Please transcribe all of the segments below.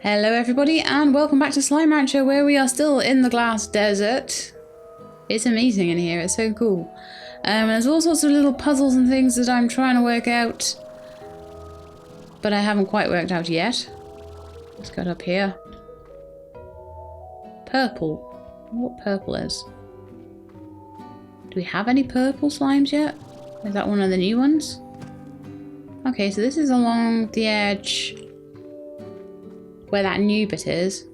Hello everybody and welcome back to Slime Rancher, where we are still in the glass desert. It's amazing in here, it's so cool. There's all sorts of little puzzles and things that I'm trying to work out, but I haven't quite worked out yet. Let's go up here. Purple. I wonder what purple is. Do we have any purple slimes yet? Is that one of the new ones? Okay, so this is along the edge where that new bit is.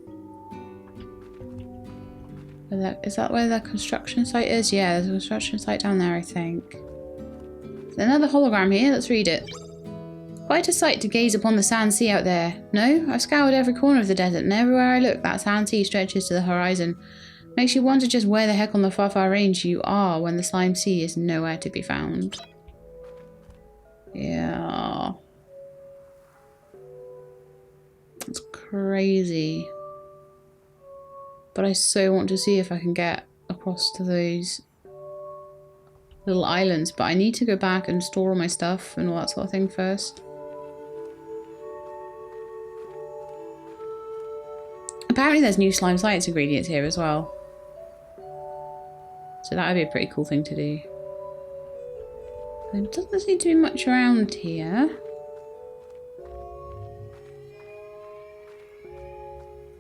Is that where the construction site is? Yeah, there's a construction site down there, I think. There's another hologram here, let's read it. Quite a sight to gaze upon the sand sea out there. No, I've scoured every corner of the desert, and everywhere I look, that sand sea stretches to the horizon. Makes you wonder just where the heck on the far range you are when the slime sea is nowhere to be found. Yeah. It's crazy. But I so want to see if I can get across to those little islands. But I need to go back and store all my stuff and all that sort of thing first. Apparently there's new slime science ingredients here as well. So that would be a pretty cool thing to do. There doesn't seem to be much around here.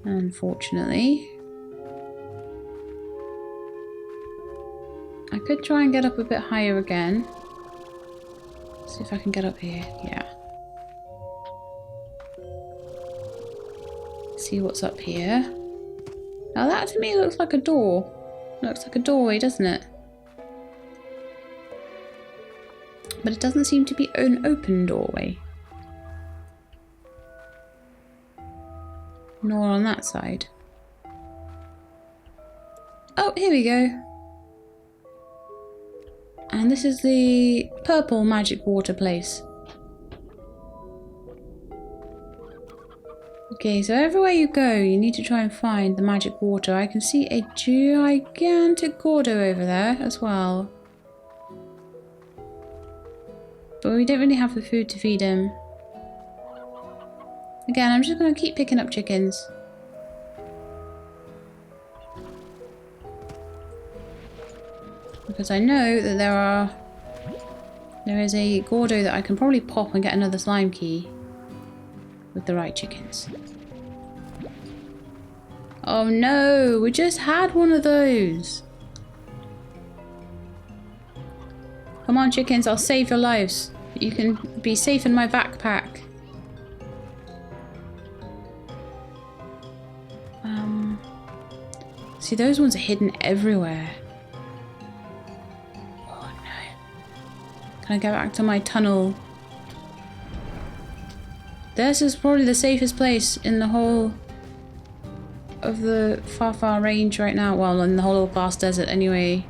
Unfortunately. I could try and get up a bit higher again. See if I can get up here. Yeah. See what's up here. Now that to me looks like a door. Looks like a doorway, doesn't it? But it doesn't seem to be an open doorway. Nor on that side. Oh, here we go. And this is the purple magic water place. Okay, so everywhere you go, you need to try and find the magic water. I can see a gigantic Gordo over there as well. But we don't really have the food to feed him. Again, I'm just going to keep picking up chickens. Because I know that there is a Gordo that I can probably pop and get another slime key with the right chickens. Oh no, we just had one of those. Come on chickens, I'll save your lives. You can be safe in my backpack. See, those ones are hidden everywhere. Oh no. Can I get back to my tunnel? This is probably the safest place in the whole of the far range right now. Well, in the whole of glass desert anyway.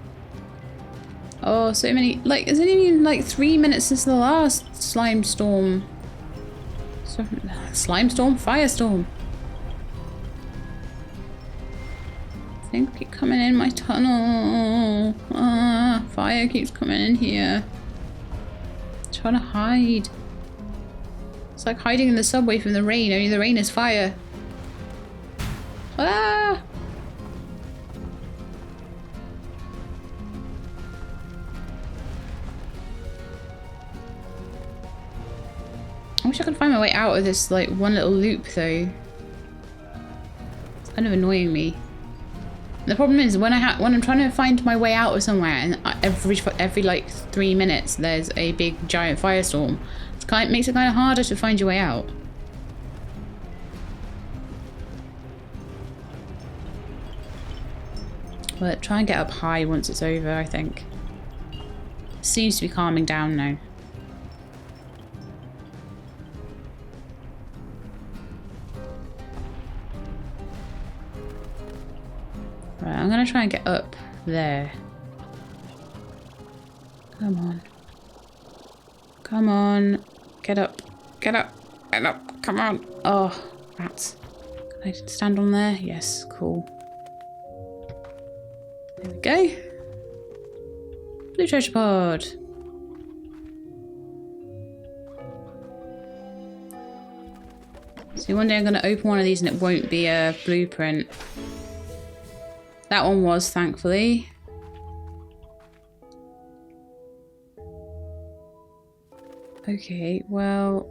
Oh, so many. Like, it's only been like 3 minutes since the last slime storm. Slime storm? Firestorm. Things keep coming in my tunnel. Fire keeps coming in here. I'm trying to hide. It's like hiding in the subway from the rain, only the rain is fire. Ah! I wish I could find my way out of this like one little loop though. It's kind of annoying me. The problem is when I'm trying to find my way out of somewhere, and every like 3 minutes there's a big giant firestorm. It makes it kind of harder to find your way out. But try and get up high once it's over, I think. It seems to be calming down now. Right, I'm gonna try and get up there. Come on. Come on. Get up. Get up. Get up. Come on. Oh, rats. Can I stand on there? Yes, cool. There we go. Blue treasure pod. So one day I'm going to open one of these and it won't be a blueprint. That one was, thankfully. Okay, well...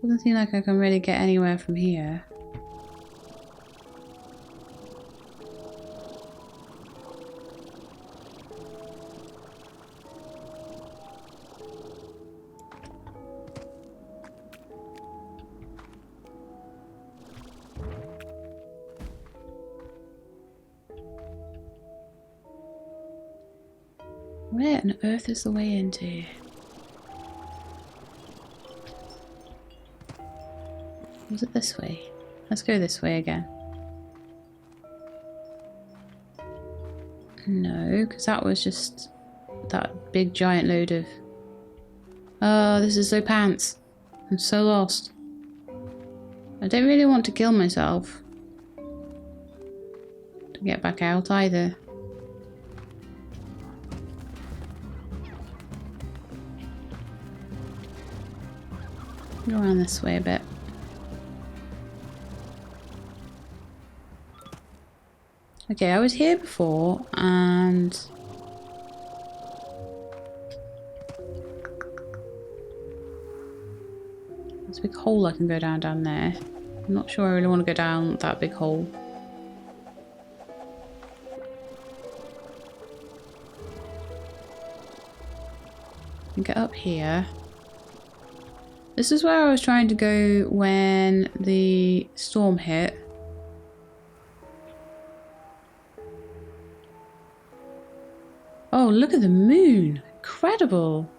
doesn't seem like I can really get anywhere from here. Where on earth is the way into? Was it this way? Let's go this way again. No, because that was just that big giant load of... Oh, this is so pants. I'm so lost. I don't really want to kill myself to get back out either. Go around this way a bit. Okay, I was here before and there's a big hole I can go down there. I'm not sure I really want to go down that big hole. And get up here. This is where I was trying to go when the storm hit. Oh, look at the moon. Incredible.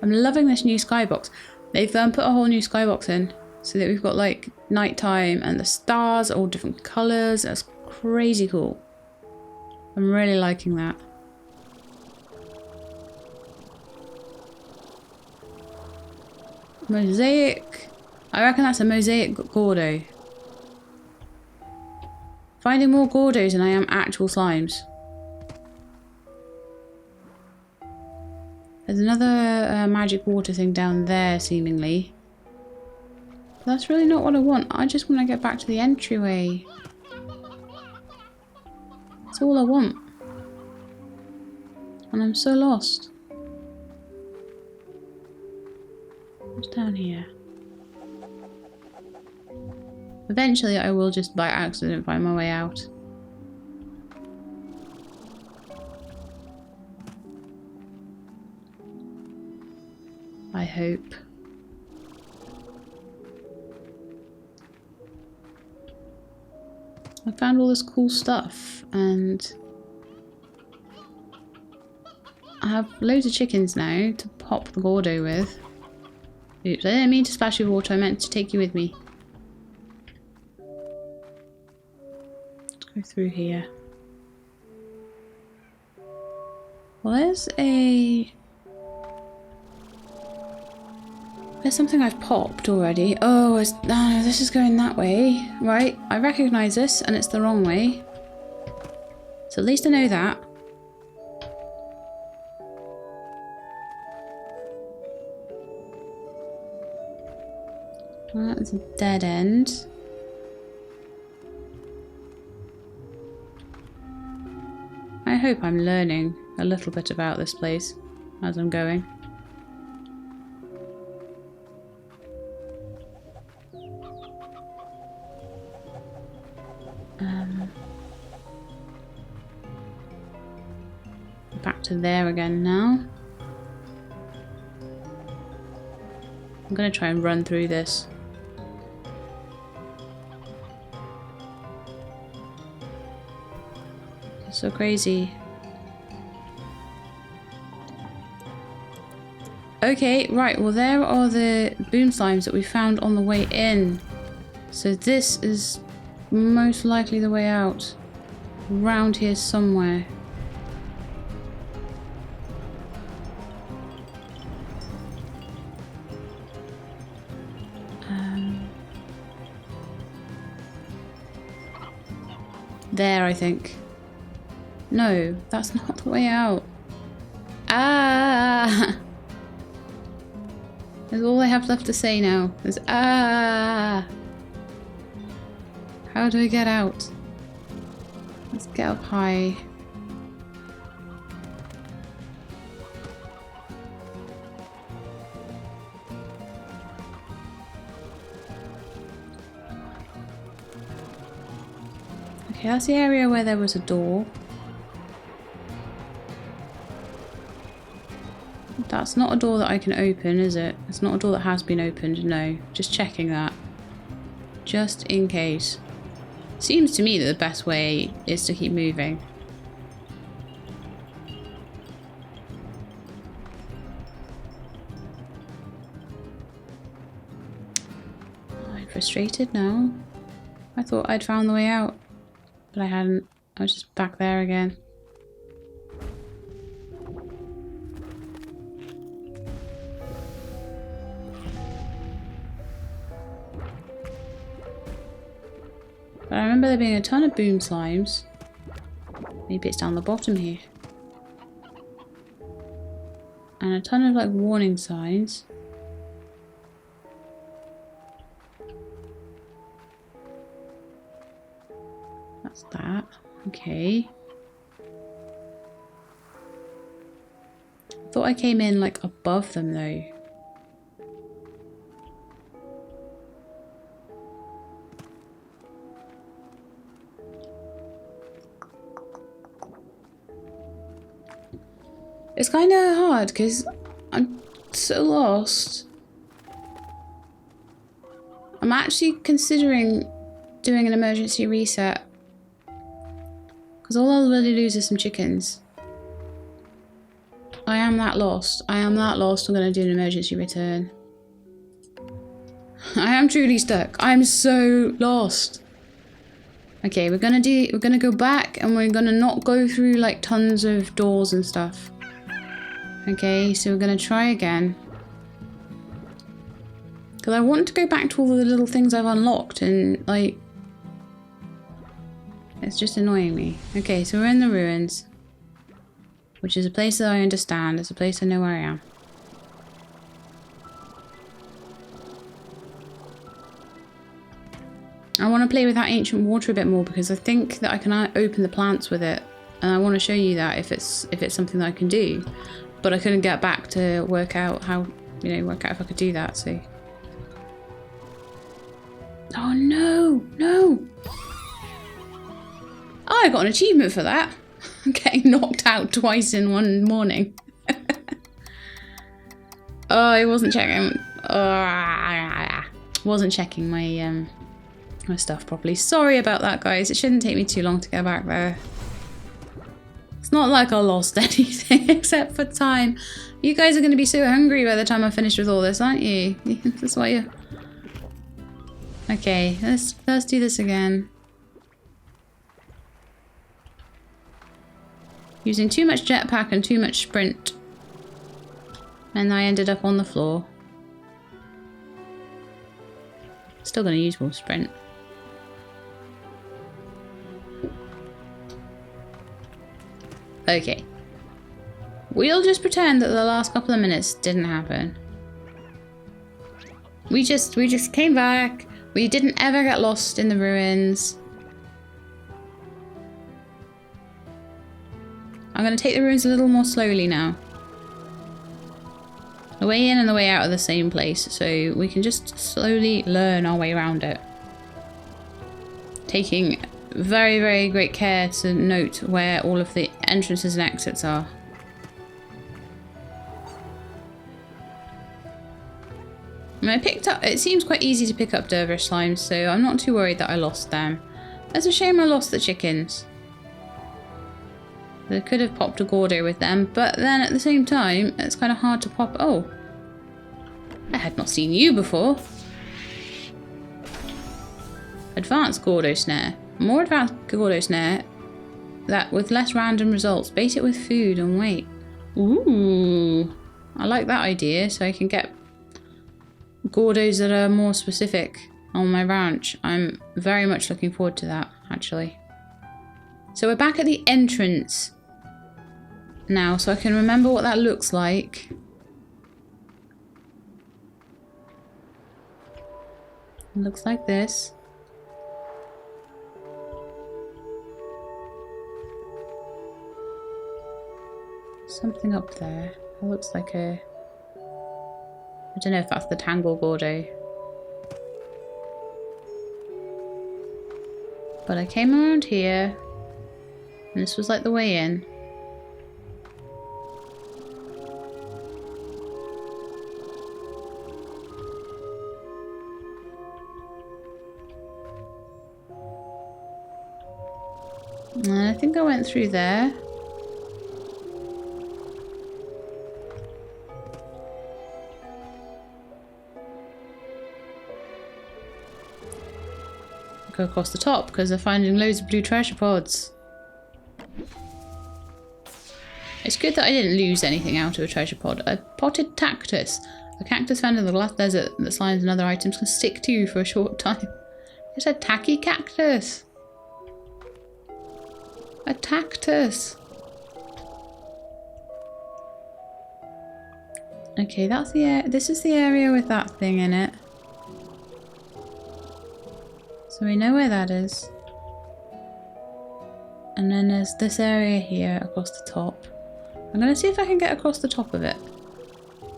I'm loving this new skybox. They've put a whole new skybox in so that we've got like nighttime and the stars are all different colours. That's crazy cool. I'm really liking that. Mosaic. I reckon that's a mosaic Gordo. Finding more Gordos than I am actual slimes. There's another magic water thing down there, seemingly. But that's really not what I want. I just want to get back to the entryway. That's all I want. And I'm so lost. What's down here? Eventually I will just by accident find my way out. I hope. I found all this cool stuff and I have loads of chickens now to pop the Gordo with. Oops, I didn't mean to splash you with water, I meant to take you with me. Let's go through here. Well, there's something I've popped already. Oh, no, this is going that way. Right, I recognise this and it's the wrong way. So at least I know that. Well, that's a dead end. I hope I'm learning a little bit about this place as I'm going. Back to there again now. I'm gonna try and run through this. It's so crazy. Okay, right, well there are the boom slimes that we found on the way in. So this is most likely the way out. Around here somewhere. There, I think. No, that's not the way out. Ah! That's all I have left to say now. Is ah. How do I get out? Let's get up high. Okay, that's the area where there was a door. That's not a door that I can open, is it? It's not a door that has been opened, no. Just checking that. Just in case. Seems to me that the best way is to keep moving. I'm frustrated now. I thought I'd found the way out, but I hadn't. I was just back there again. But I remember there being a ton of boom slimes. Maybe it's down the bottom here. And a ton of like warning signs. That's that. Okay. Thought I came in like above them though. It's kind of hard because I'm so lost. I'm actually considering doing an emergency reset because all I'll really lose is some chickens. I am that lost. I am that lost. I'm going to do an emergency return. I am truly stuck. I'm so lost. Okay, we're gonna go back and we're gonna not go through like tons of doors and stuff. Okay, so we're gonna try again. Because I want to go back to all the little things I've unlocked and like... It's just annoying me. Okay, so we're in the ruins. Which is a place that I understand. It's a place I know where I am. I want to play with that ancient water a bit more because I think that I can open the plants with it. And I want to show you that if it's something that I can do. But I couldn't get back to work out how, work out if I could do that, so. Oh no, no. Oh, I got an achievement for that. I'm getting knocked out twice in one morning. Oh, I wasn't checking. Wasn't checking my my stuff properly. Sorry about that, guys. It shouldn't take me too long to get back there. It's not like I lost anything except for time. You guys are going to be so hungry by the time I finish with all this, aren't you? That's why you... Okay, let's do this again. Using too much jetpack and too much sprint. And I ended up on the floor. Still going to use more sprint. Okay. We'll just pretend that the last couple of minutes didn't happen. We just came back. We didn't ever get lost in the ruins. I'm going to take the ruins a little more slowly now. The way in and the way out are the same place, so we can just slowly learn our way around it. Taking very, very great care to note where all of the entrances and exits are. And I picked up, it seems quite easy to pick up dervish slimes, so I'm not too worried that I lost them. It's a shame I lost the chickens. I could have popped a Gordo with them, but then at the same time, it's kind of hard to pop. Oh, I had not seen you before. Advanced Gordo Snare. More advanced Gordo Snare that with less random results. Bait it with food and wait. Ooh, I like that idea, so I can get Gordos that are more specific on my ranch. I'm very much looking forward to that, actually. So we're back at the entrance now, so I can remember what that looks like. It looks like this. Something up there. It looks like a... I don't know if that's the Tangle Gordo. But I came around here. And this was like the way in. And I think I went through there. Go across the top because they're finding loads of blue treasure pods. It's good that I didn't lose anything out of a treasure pod. A potted cactus. A cactus found in the glass desert that slimes and other items can stick to for a short time. It's a tacky cactus. A cactus. Okay, that's the this is the area with that thing in it. So we know where that is. And then there's this area here across the top. I'm going to see if I can get across the top of it.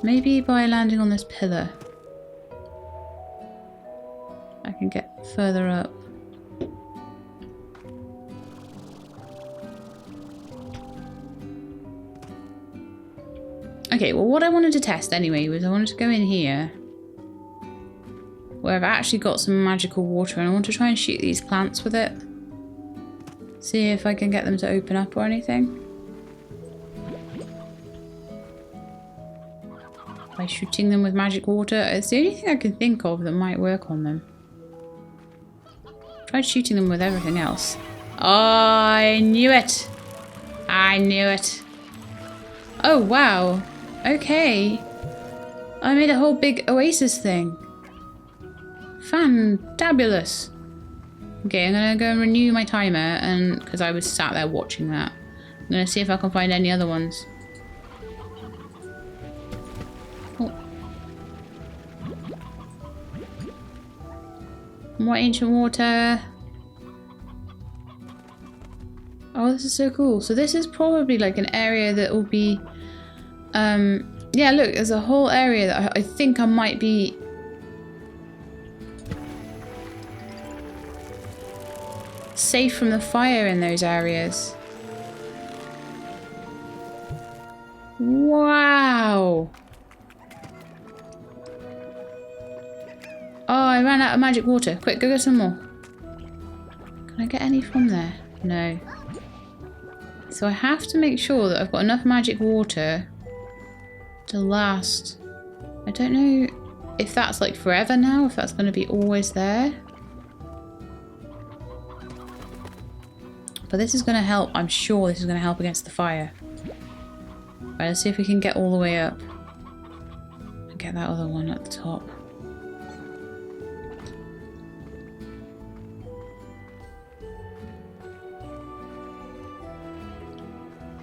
Maybe by landing on this pillar. I can get further up. Okay, well what I wanted to test anyway was I wanted to go in here. Where I've actually got some magical water and I want to try and shoot these plants with it. See if I can get them to open up or anything. By shooting them with magic water. It's the only thing I can think of that might work on them. Tried shooting them with everything else. Oh, I knew it! I knew it. Oh, wow. Okay. I made a whole big Oasis thing. Fantabulous. Okay, I'm gonna go and renew my timer, and because I was sat there watching that. I'm gonna see if I can find any other ones. Oh. More ancient water. Oh, this is so cool. So this is probably like an area that will be... yeah, look, there's a whole area that I think I might be... safe from the fire in those areas. Wow. Oh, I ran out of magic water. Quick, go get some more. Can I get any from there? No. So I have to make sure that I've got enough magic water to last. I don't know if that's like forever now, if that's going to be always there. But this is going to help. I'm sure this is going to help against the fire. Right, let's see if we can get all the way up. And get that other one at the top.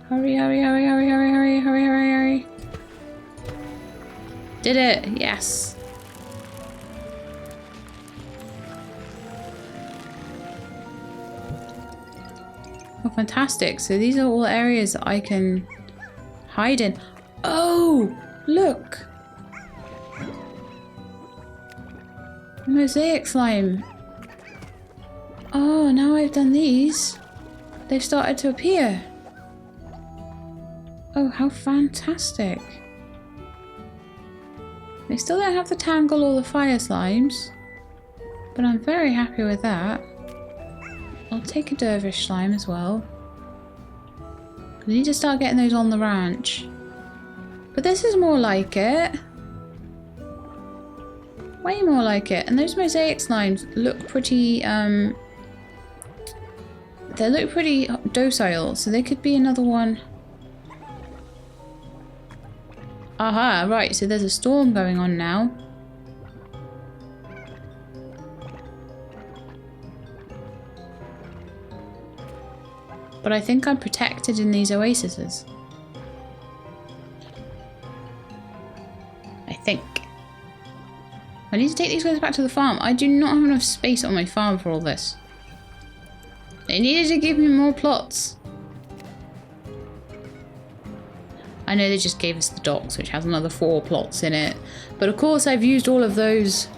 Hurry, hurry, hurry, hurry, hurry, hurry, hurry, hurry, hurry. Did it! Yes! Oh, fantastic. So these are all areas that I can hide in. Oh! Look! Mosaic slime. Oh, now I've done these. They've started to appear. Oh, how fantastic. They still don't have the tangle or the fire slimes, but I'm very happy with that. I'll take a dervish slime as well. I need to start getting those on the ranch. But this is more like it. Way more like it. And those mosaic slimes look pretty, they look pretty docile, so they could be another one. Aha, right, so there's a storm going on now. But I think I'm protected in these oases. I think. I need to take these guys back to the farm. I do not have enough space on my farm for all this. They needed to give me more plots. I know they just gave us the docks, which has another 4 plots in it. But of course I've used all of those.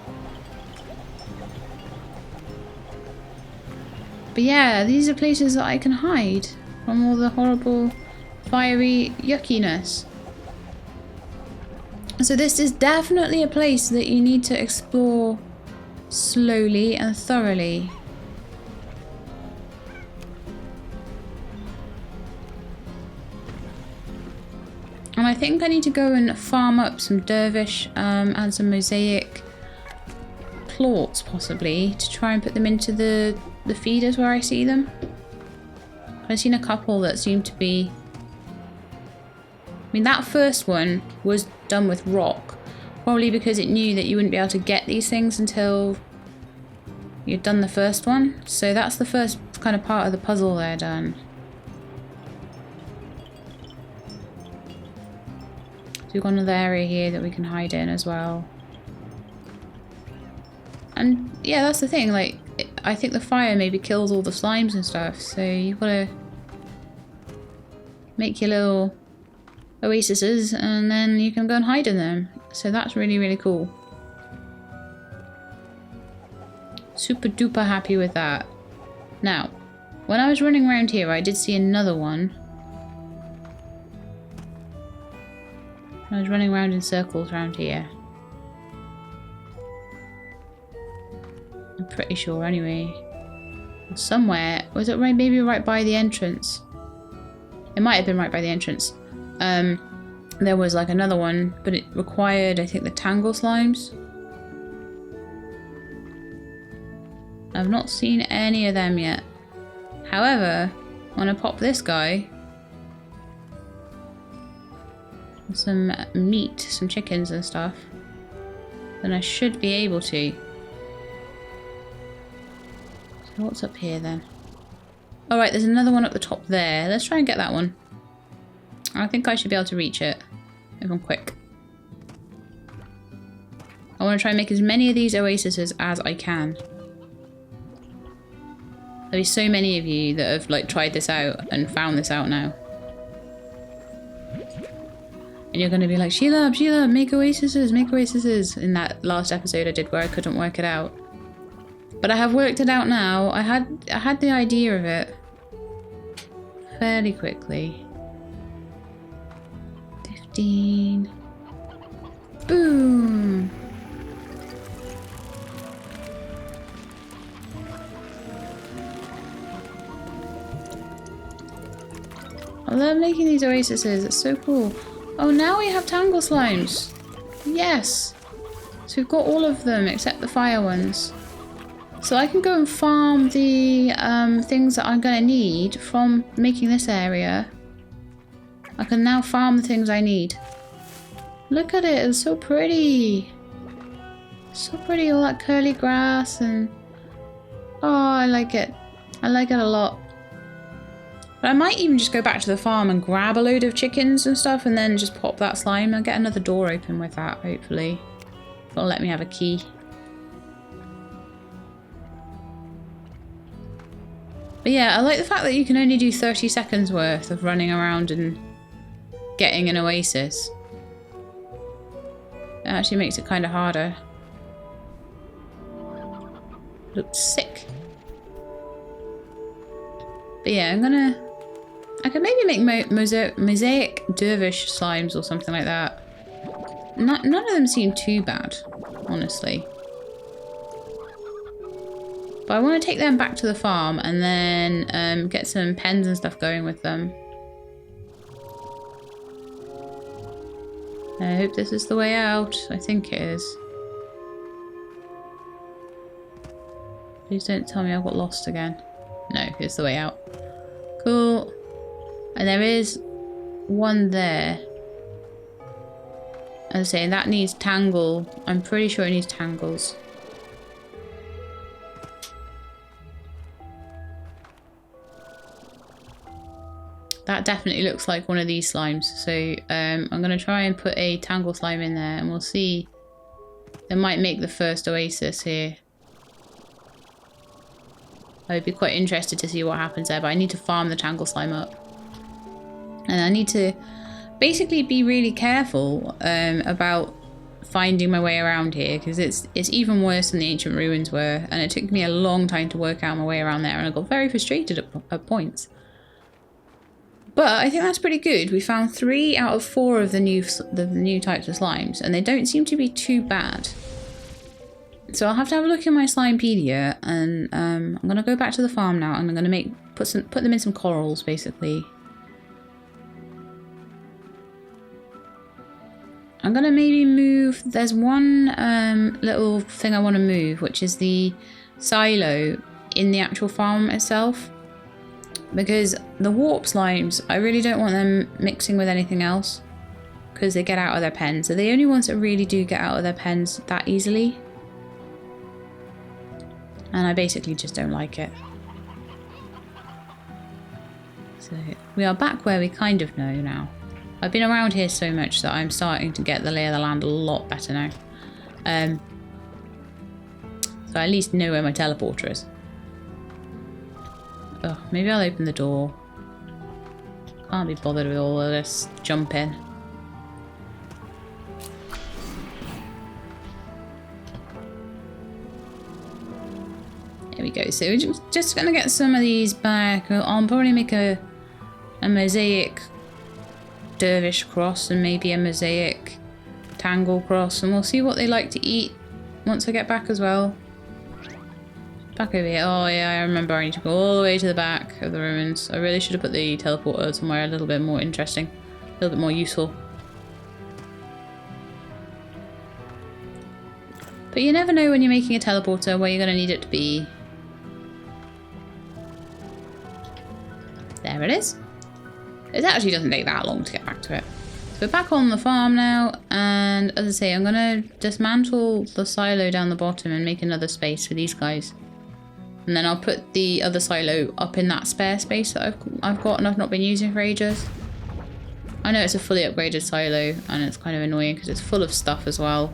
But yeah, these are places that I can hide from all the horrible, fiery yuckiness. So this is definitely a place that you need to explore slowly and thoroughly. And I think I need to go and farm up some dervish and some mosaic plorts possibly to try and put them into the feeders where I see them. I've seen a couple that seem to be... I mean, that first one was done with rock, probably because it knew that you wouldn't be able to get these things until you'd done the first one. So that's the first kind of part of the puzzle there done. So we've got another area here that we can hide in as well. And yeah, that's the thing, like, I think the fire maybe kills all the slimes and stuff, so you've got to make your little oases and then you can go and hide in them. So that's really, really cool. Super duper happy with that. Now, when I was running around here, I did see another one. I was running around in circles around here. I'm pretty sure anyway. Somewhere. Was it right, maybe right by the entrance? It might have been right by the entrance. There was like another one, but it required, I think, the tangle slimes. I've not seen any of them yet. However, when I pop this guy, some meat, some chickens and stuff, then I should be able to. So what's up here then? Alright, there's another one up the top there. Let's try and get that one. I think I should be able to reach it if I'm quick. I want to try and make as many of these oases as I can. There'll be so many of you that have like tried this out and found this out now. And you're going to be like, Sheila, make oases, in that last episode I did where I couldn't work it out. But I have worked it out now. I had the idea of it fairly quickly. 15. Boom. I love making these oases. It's so cool. Oh, now we have tangle slimes. Yes. So we've got all of them except the fire ones. So I can go and farm the things that I'm going to need from making this area. I can now farm the things I need. Look at it, it's so pretty. So pretty, all that curly grass and... Oh, I like it. I like it a lot. But I might even just go back to the farm and grab a load of chickens and stuff and then just pop that slime and get another door open with that, hopefully. It'll let me have a key. But yeah, I like the fact that you can only do 30 seconds worth of running around and getting an oasis. It actually makes it kind of harder. Looks sick. But yeah, I can maybe make mosaic dervish slimes or something like that. None of them seem too bad, honestly. But I want to take them back to the farm and then get some pens and stuff going with them. I hope this is the way out. I think it is. Please don't tell me I got lost again. No, it's the way out. Cool. And there is one there. As I say, that needs tangle. I'm pretty sure it needs tangles. That definitely looks like one of these slimes. So I'm going to try and put a tangle slime in there and we'll see It might make the first Oasis here. I would be quite interested to see what happens there, but I need to farm the Tangle Slime up. And I need to basically be really careful about finding my way around here, because it's even worse than the ancient ruins were, and it took me a long time to work out my way around there, and I got very frustrated at points. But I think that's pretty good. We found 3 out of 4 of the new types of slimes, and they don't seem to be too bad. So I'll have to have a look in my Slimepedia, and I'm gonna go back to the farm now, and I'm gonna put them in some corals, basically. I'm going to maybe move, there's one little thing I want to move, which is the silo in the actual farm itself. Because the warp slimes, I really don't want them mixing with anything else, because they get out of their pens. They're the only ones that really do get out of their pens that easily. And I basically just don't like it. So we are back where we kind of know now. I've been around here so much that I'm starting to get the lay of the land a lot better now. So I at least know where my teleporter is. Oh, maybe I'll open the door. Can't be bothered with all of this jumping. There we go. So we're just going to get some of these back. I'll probably make a mosaic dervish cross and maybe a mosaic tangle cross, and we'll see what they like to eat once I get back as well. Back over here. Oh yeah, I remember I need to go all the way to the back of the ruins. I really should have put the teleporter somewhere a little bit more interesting, a little bit more useful. But you never know when you're making a teleporter where you're going to need it to be. There it is. It actually doesn't take that long to get back to it. So we're back on the farm now, and as I say, I'm going to dismantle the silo down the bottom and make another space for these guys. And then I'll put the other silo up in that spare space that I've got and I've not been using for ages. I know it's a fully upgraded silo, and it's kind of annoying because it's full of stuff as well.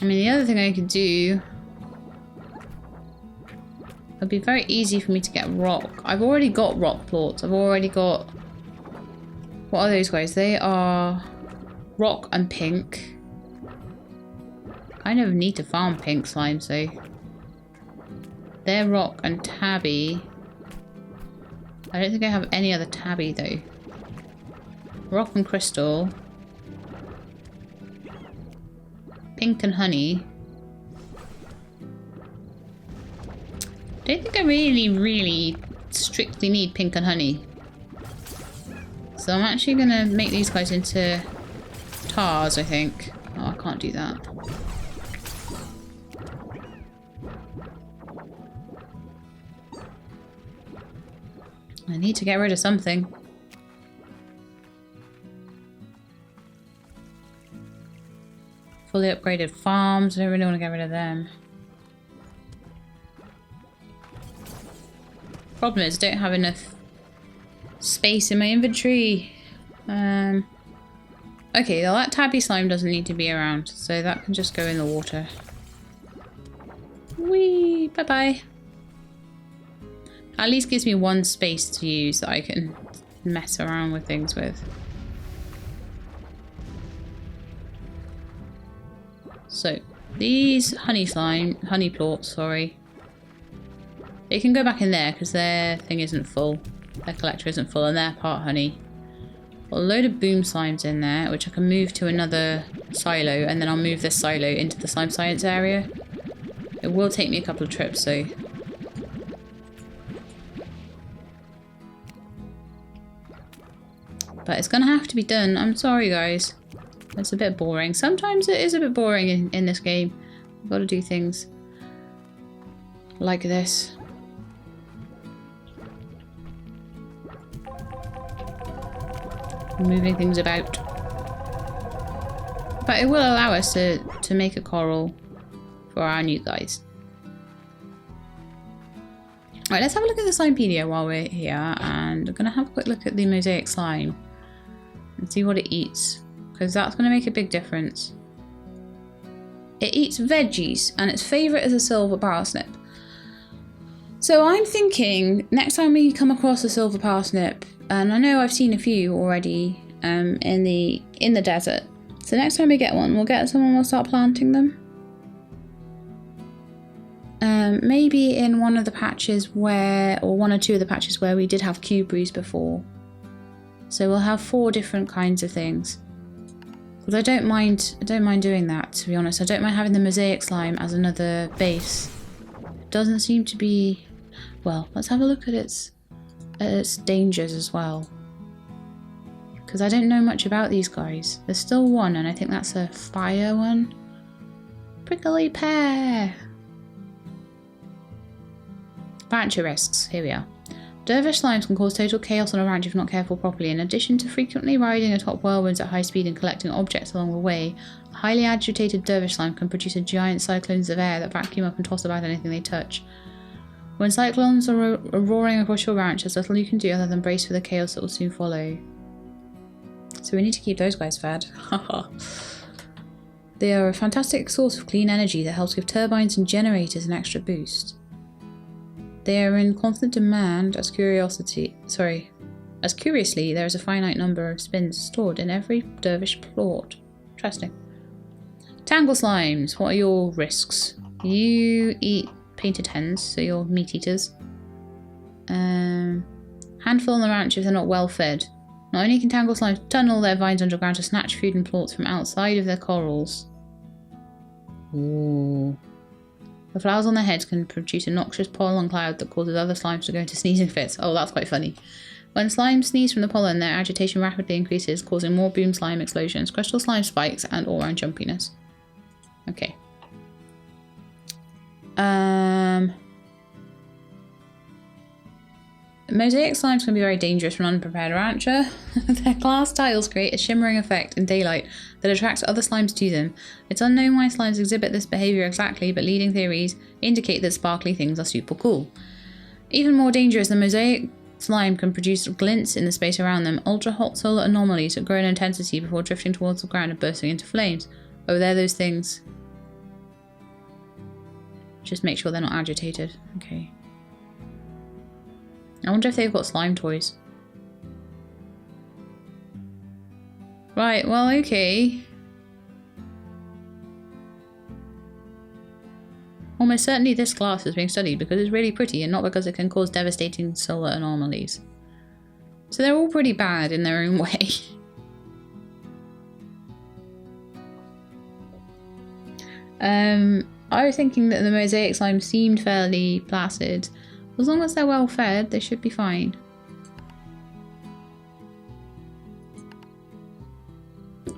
I mean, the other thing I could do... It'd be very easy for me to get rock. I've already got rock plorts. I've already got... What are those guys? They are rock and pink. I never need to farm pink slimes though. They're rock and tabby. I don't think I have any other tabby though. Rock and crystal. Pink and honey. I don't think I really strictly need pink and honey. So I'm actually going to make these guys into tars, I think. Oh, I can't do that. I need to get rid of something. Fully upgraded farms. I don't really want to get rid of them. Problem is, I don't have enough space in my inventory. Okay, well, that tabby slime doesn't need to be around, so that can just go in the water. Whee! Bye-bye. At least gives me one space to use that I can mess around with things with. So, these honey plorts, sorry. They can go back in there because their thing isn't full. Their collector isn't full and they're part honey. Got a load of boom slimes in there, which I can move to another silo, and then I'll move this silo into the slime science area. It will take me a couple of trips, so... But it's gonna have to be done. I'm sorry, guys. It's a bit boring. Sometimes it is a bit boring in this game. I've got to do things like this. Moving things about. But it will allow us to make a coral for our new guys. Alright, let's have a look at the Slimepedia while we're here, and I'm going to have a quick look at the mosaic slime. and see what it eats, because that's going to make a big difference. It eats veggies, and its favourite is a silver parsnip. So I'm thinking next time we come across a silver parsnip, and I know I've seen a few already in the desert. So next time we get one, we'll get someone, we'll start planting them. Maybe in one of the patches where, or one or two of the patches where we did have cuberries before. So we'll have 4 different kinds of things. Because I don't mind doing that, to be honest. I don't mind having the mosaic slime as another base. It doesn't seem to be... Well, let's have a look at its dangers as well. Because I don't know much about these guys. There's still one, and I think that's a fire one. Prickly pear! Rancher risks. Here we are. Dervish slimes can cause total chaos on a ranch if not careful properly. In addition to frequently riding atop whirlwinds at high speed and collecting objects along the way, a highly agitated dervish slime can produce a giant cyclones of air that vacuum up and toss about anything they touch. When cyclones are roaring across your ranch, there's little you can do other than brace for the chaos that will soon follow. So we need to keep those guys fed. They are a fantastic source of clean energy that helps give turbines and generators an extra boost. They are in constant demand as curiously there is a finite number of spins stored in every dervish plot. Interesting. Tangle slimes, what are your risks? You eat painted hens, so you're meat eaters. Handful on the ranch if they're not well fed. Not only can tangle slimes tunnel their vines underground to snatch food and plants from outside of their corals. Ooh. The flowers on their heads can produce a noxious pollen cloud that causes other slimes to go into sneezing fits. Oh, that's quite funny. When slimes sneeze from the pollen, their agitation rapidly increases, causing more boom slime explosions, crystal slime spikes, and all-round jumpiness. Okay. Mosaic slimes can be very dangerous for an unprepared rancher. Their glass tiles create a shimmering effect in daylight that attracts other slimes to them. It's unknown why slimes exhibit this behaviour exactly, but leading theories indicate that sparkly things are super cool. Even more dangerous, the mosaic slime can produce glints in the space around them, ultra-hot solar anomalies that grow in intensity before drifting towards the ground and bursting into flames. Oh, they're those things. Just make sure they're not agitated. Okay. I wonder if they've got slime toys. Right, well, okay. Almost certainly this class is being studied because it's really pretty and not because it can cause devastating solar anomalies. So they're all pretty bad in their own way. I was thinking that the mosaic slime seemed fairly placid. As long as they're well fed, they should be fine.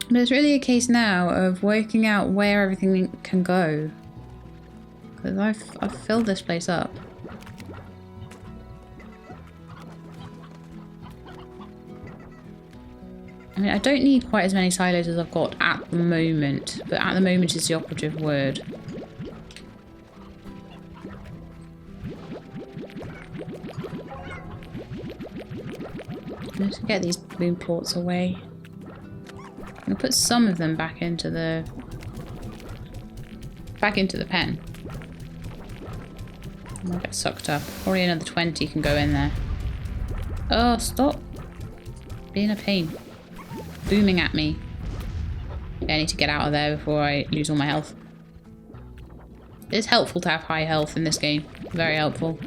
But it's really a case now of working out where everything can go. Because I've filled this place up. I mean, I don't need quite as many silos as I've got at the moment. But at the moment is the operative word. Let's get these boom plorts away. I'm gonna put some of them back into the pen. And they'll get sucked up. Probably another 20 can go in there. Oh, stop being a pain. Booming at me. Yeah, I need to get out of there before I lose all my health. It's helpful to have high health in this game. Very helpful.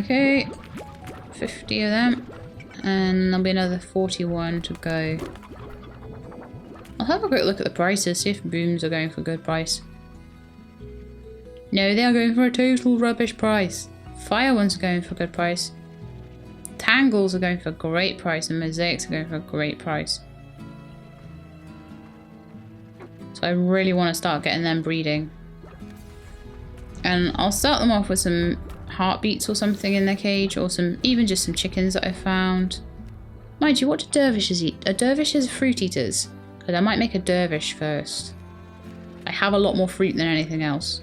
Okay, 50 of them, and there'll be another 41 to go. I'll have a quick look at the prices, see if booms are going for a good price. No, they are going for a total rubbish price. Fire ones are going for a good price. Tangles are going for a great price, and mosaics are going for a great price. So I really want to start getting them breeding. And I'll start them off with some heartbeats or something in their cage, or even just some chickens that I found. Mind you, what do dervishes eat? Are dervishes fruit eaters? Because I might make a dervish first. I have a lot more fruit than anything else.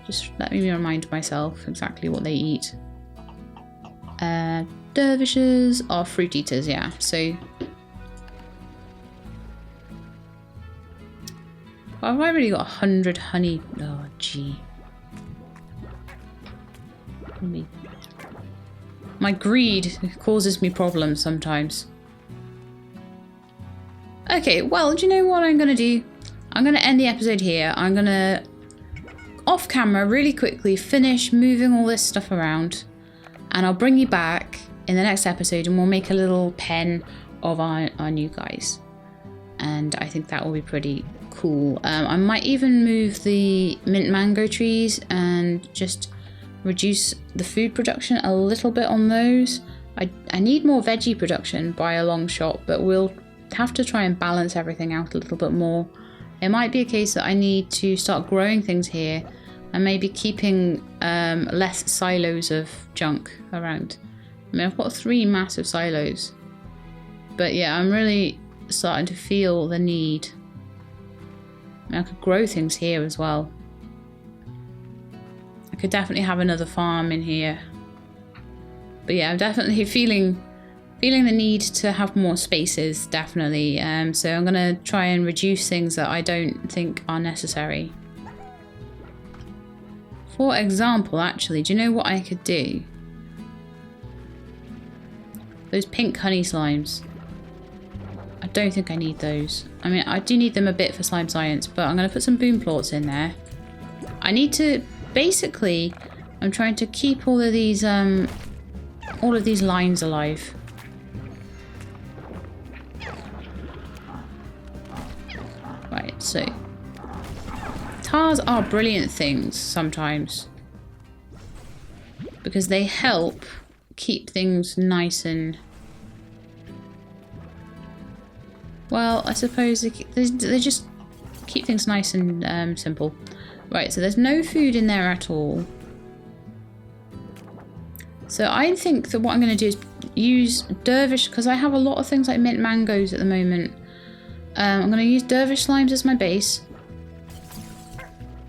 Just let me remind myself exactly what they eat. dervishes are fruit eaters, yeah. So I've already got 100 honey. Oh, gee. My greed causes me problems sometimes. Okay, well, do you know what I'm going to do? I'm going to end the episode here. I'm going to, off camera, really quickly finish moving all this stuff around. And I'll bring you back in the next episode and we'll make a little pen of our new guys. And I think that will be pretty cool. I might even move the mint mango trees and just reduce the food production a little bit on those. I need more veggie production by a long shot, but we'll have to try and balance everything out a little bit more. It might be a case that I need to start growing things here and maybe keeping less silos of junk around. I mean, I've got 3 massive silos, but yeah, I'm really starting to feel the need. I mean, I could grow things here as well. I could definitely have another farm in here. But yeah, I'm definitely feeling the need to have more spaces, definitely. So I'm gonna try and reduce things that I don't think are necessary. For example, actually, do you know what I could do? Those pink honey slimes. I don't think I need those. I mean, I do need them a bit for slime science, but I'm going to put some boom plots in there. I need to, basically, I'm trying to keep all of these lines alive. Right, so tars are brilliant things sometimes because they help keep things nice and, well, I suppose they just keep things nice and simple. Right, so there's no food in there at all. So I think that what I'm going to do is use dervish, because I have a lot of things like mint mangoes at the moment. I'm going to use dervish slimes as my base.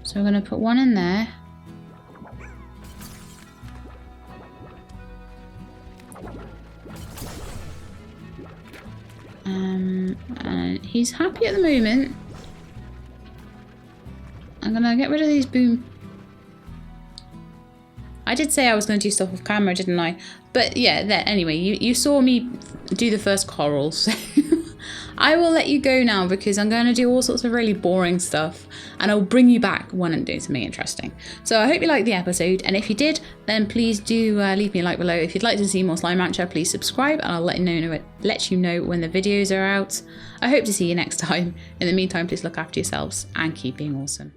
So I'm going to put one in there. And he's happy at the moment. I'm going to get rid of these boom. I did say I was going to do stuff off camera, didn't I? But yeah, there. Anyway, you saw me do the first corals. I will let you go now because I'm going to do all sorts of really boring stuff and I'll bring you back when I'm doing something interesting. So I hope you liked the episode, and if you did, then please do leave me a like below. If you'd like to see more Slime Rancher, please subscribe and I'll let you know when the videos are out. I hope to see you next time. In the meantime, please look after yourselves and keep being awesome.